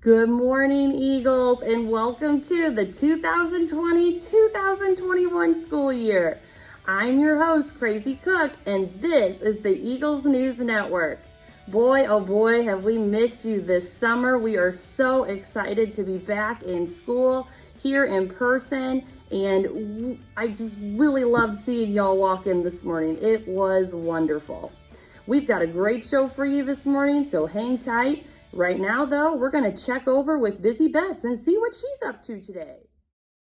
Good morning, Eagles, and welcome to the 2020-2021 school year. I'm your host, Crazy Cook, and this is the Eagles News Network. Boy, oh boy, have we missed you this summer. We are so excited to be back in school here in person, and I just really loved seeing y'all walk in this morning. It was wonderful. We've got a great show for you this morning, so hang tight. Right now, though, we're going to check over with Busy Bets and see what she's up to today.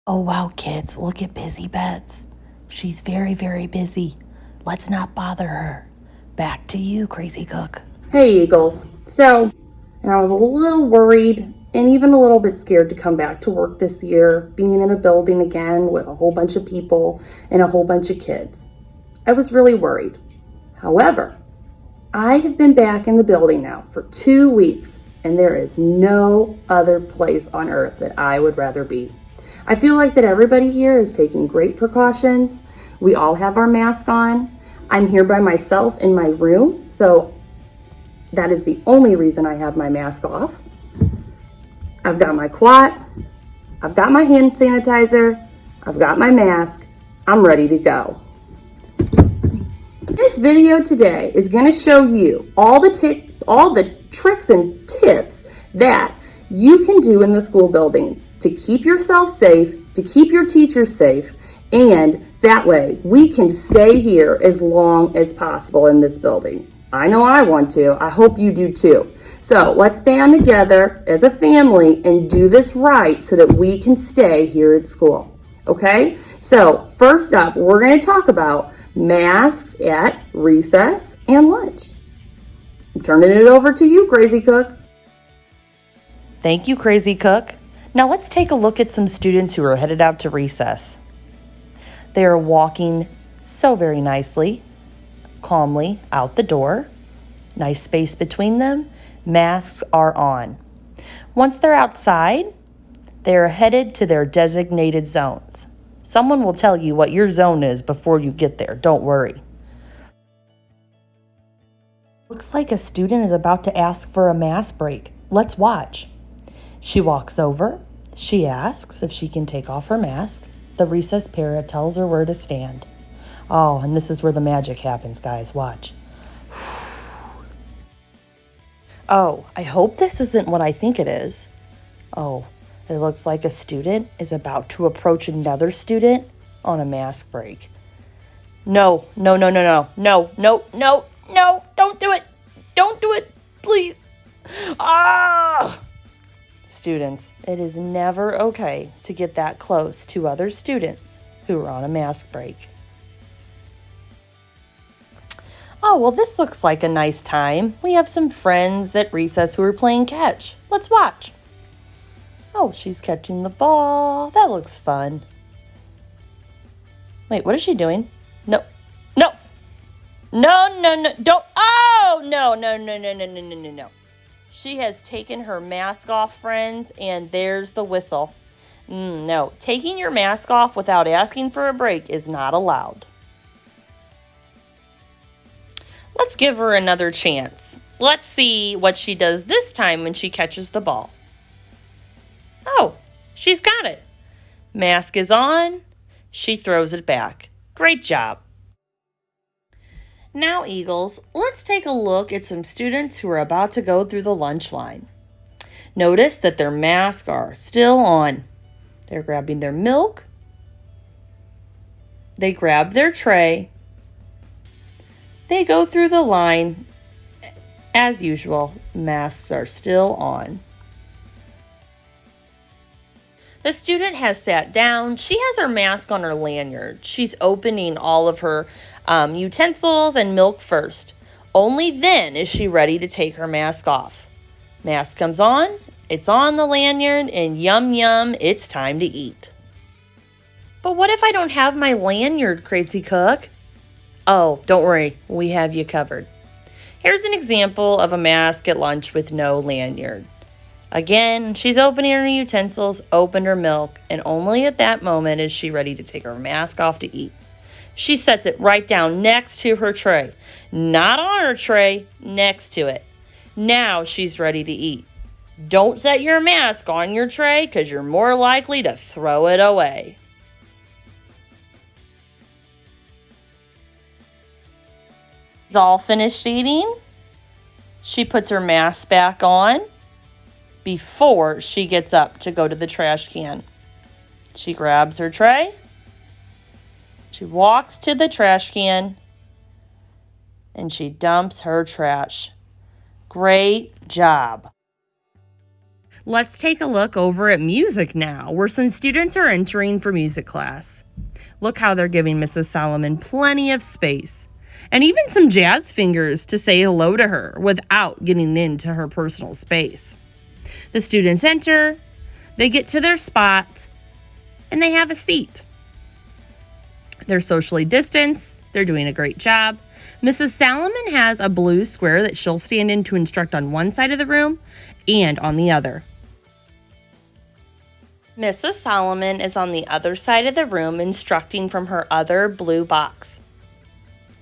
Oh, wow, kids, look at Busy Bets. She's very, very busy. Let's not bother her. Back to you, Crazy Cook. Hey, Eagles. And I was a little worried and even a little bit scared to come back to work this year, being in a building again with a whole bunch of people and a whole bunch of kids. I was really worried. However, I have been back in the building now for 2 weeks, and there is no other place on earth that I would rather be. I feel like that everybody here is taking great precautions. We all have our mask on. I'm here by myself in my room, so that is the only reason I have my mask off. I've got my quat, I've got my hand sanitizer, I've got my mask. I'm ready to go. This video today is going to show you all the tricks and tips that you can do in the school building to keep yourself safe, to keep your teachers safe, and that way we can stay here as long as possible in this building. I know I want to. I hope you do too. So let's band together as a family and do this right so that we can stay here at school. Okay? So first up, we're going to talk about masks at recess and lunch. I'm turning it over to you, Crazy Cook. Thank you, Crazy Cook. Now let's take a look at some students who are headed out to recess. They are walking so very nicely, calmly out the door. Nice space between them. Masks are on. Once they're outside, they are headed to their designated zones. Someone will tell you what your zone is before you get there. Don't worry. Looks like a student is about to ask for a mask break. Let's watch. She walks over. She asks if she can take off her mask. The recess para tells her where to stand. Oh, and this is where the magic happens, guys. Watch. Oh, I hope this isn't what I think it is. Oh, it looks like a student is about to approach another student on a mask break. No, don't do it. Don't do it, please. Ah! Students, it is never okay to get that close to other students who are on a mask break. Oh, well, this looks like a nice time. We have some friends at recess who are playing catch. Let's watch. Oh, she's catching the ball. That looks fun. Wait, what is she doing? No. Don't. Oh, no. She has taken her mask off, friends, and there's the whistle. No, taking your mask off without asking for a break is not allowed. Let's give her another chance. Let's see what she does this time when she catches the ball. Oh, she's got it. Mask is on. She throws it back. Great job. Now, Eagles, let's take a look at some students who are about to go through the lunch line. Notice that their masks are still on. They're grabbing their milk. They grab their tray. They go through the line. As usual, masks are still on. The student has sat down. She has her mask on her lanyard. She's opening all of her utensils and milk first. Only then is she ready to take her mask off. Mask comes on, It's on the lanyard, and yum yum, it's time to eat. But what if I don't have my lanyard, Crazy Cook? Oh, don't worry, we have you covered. Here's an example of a mask at lunch with no lanyard. Again, she's opening her utensils, opened her milk, and only at that moment is she ready to take her mask off to eat. She sets it right down next to her tray. Not on her tray, next to it. Now she's ready to eat. Don't set your mask on your tray because you're more likely to throw it away. Is all finished eating? She puts her mask back on before she gets up to go to the trash can. She grabs her tray. She walks to the trash can and she dumps her trash. Great job. Let's take a look over at music now, where some students are entering for music class. Look how they're giving Mrs. Solomon plenty of space, and even some jazz fingers to say hello to her without getting into her personal space. The students enter, they get to their spot, and they have a seat. They're socially distanced. They're doing a great job. Mrs. Solomon has a blue square that she'll stand in to instruct on one side of the room and on the other. Mrs. Solomon is on the other side of the room instructing from her other blue box.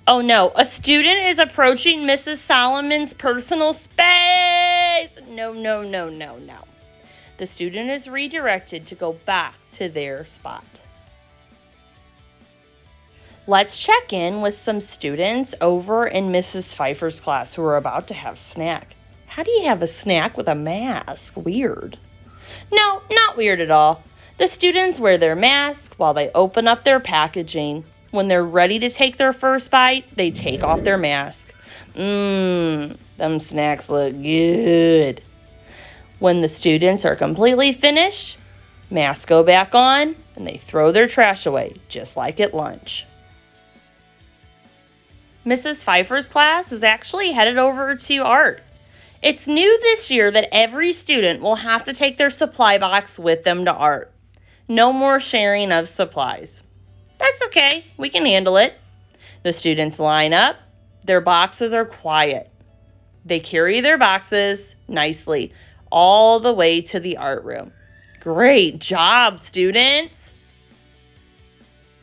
Oh no, a student is approaching Mrs. Solomon's personal space. No. The student is redirected to go back to their spot. Let's check in with some students over in Mrs. Pfeiffer's class who are about to have snack. How do you have a snack with a mask? Weird. No, not weird at all. The students wear their mask while they open up their packaging. When they're ready to take their first bite, they take off their mask. Them snacks look good. When the students are completely finished, masks go back on and they throw their trash away, just like at lunch. Mrs. Pfeiffer's class is actually headed over to art. It's new this year that every student will have to take their supply box with them to art. No more sharing of supplies. That's okay, we can handle it. The students line up, their boxes are quiet. They carry their boxes nicely all the way to the art room. Great job, students!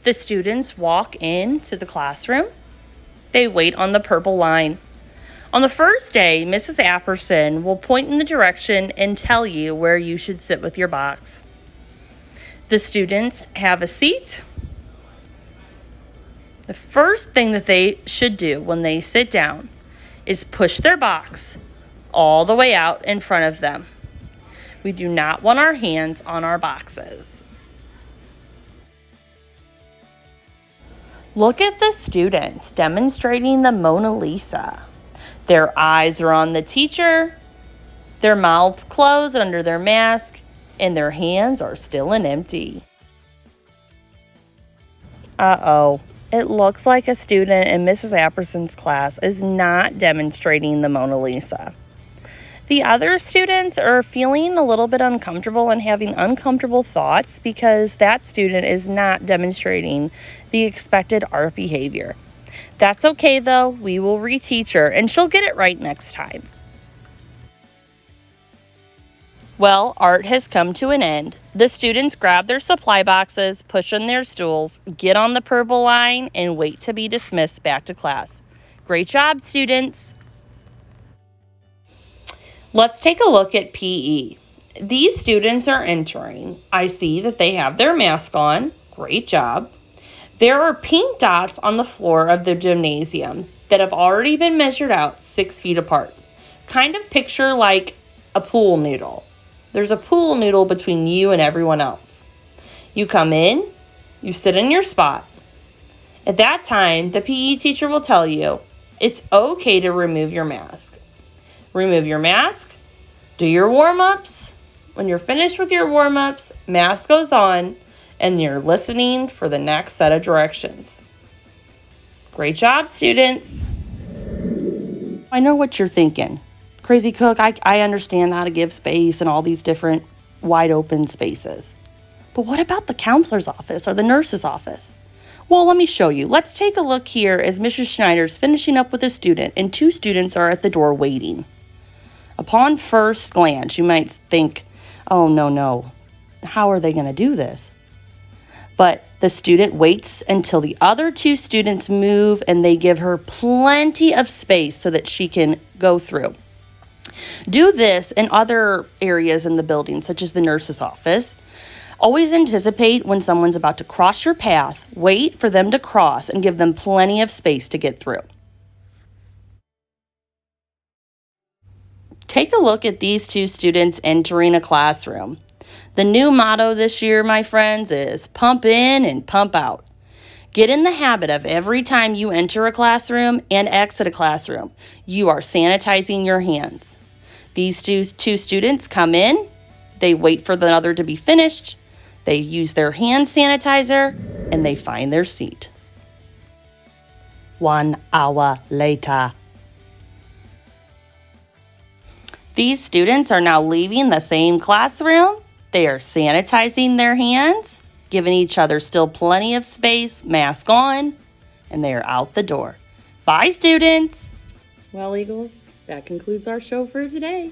The students walk into the classroom. They wait on the purple line. On the first day, Mrs. Apperson will point in the direction and tell you where you should sit with your box. The students have a seat. The first thing that they should do when they sit down is push their box all the way out in front of them. We do not want our hands on our boxes. Look at the students demonstrating the Mona Lisa. Their eyes are on the teacher, their mouths closed under their mask, and their hands are still and empty. Uh-oh. It looks like a student in Mrs. Apperson's class is not demonstrating the Mona Lisa. The other students are feeling a little bit uncomfortable and having uncomfortable thoughts because that student is not demonstrating the expected art behavior. That's okay though, we will reteach her and she'll get it right next time. Well, art has come to an end. The students grab their supply boxes, push on their stools, get on the purple line, and wait to be dismissed back to class. Great job, students. Let's take a look at PE. These students are entering. I see that they have their mask on. Great job. There are pink dots on the floor of the gymnasium that have already been measured out 6 feet apart. Kind of picture like a pool noodle. There's a pool noodle between you and everyone else. You come in, you sit in your spot. At that time, the PE teacher will tell you it's okay to remove your mask. Remove your mask, do your warm-ups. When you're finished with your warm-ups, mask goes on, and you're listening for the next set of directions. Great job, students. I know what you're thinking. Crazy Cook, I understand how to give space and all these different wide open spaces. But what about the counselor's office or the nurse's office? Well, let me show you. Let's take a look here as Mrs. Schneider's finishing up with a student and 2 students are at the door waiting. Upon first glance, you might think, oh, no, how are they going to do this? But the student waits until the other 2 students move and they give her plenty of space so that she can go through. Do this in other areas in the building, such as the nurse's office. Always anticipate when someone's about to cross your path, wait for them to cross and give them plenty of space to get through. Take a look at these 2 students entering a classroom. The new motto this year, my friends, is pump in and pump out. Get in the habit of every time you enter a classroom and exit a classroom, you are sanitizing your hands. These two students come in, they wait for the other to be finished, they use their hand sanitizer, and they find their seat. 1 hour later. These students are now leaving the same classroom. They are sanitizing their hands, giving each other still plenty of space, mask on, and they are out the door. Bye, students. Well, Eagles, that concludes our show for today.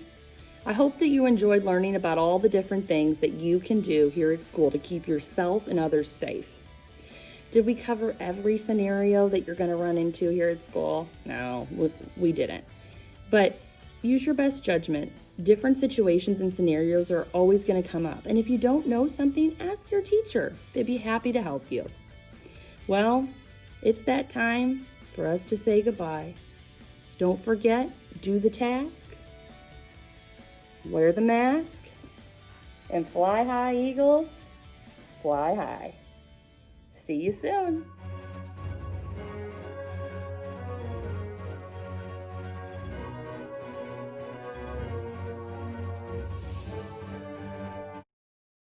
I hope that you enjoyed learning about all the different things that you can do here at school to keep yourself and others safe. Did we cover every scenario that you're going to run into here at school? No, we didn't. But use your best judgment. Different situations and scenarios are always going to come up. And if you don't know something, ask your teacher. They'd be happy to help you. Well, it's that time for us to say goodbye. Don't forget, do the task, wear the mask, and fly high, Eagles. Fly high. See you soon.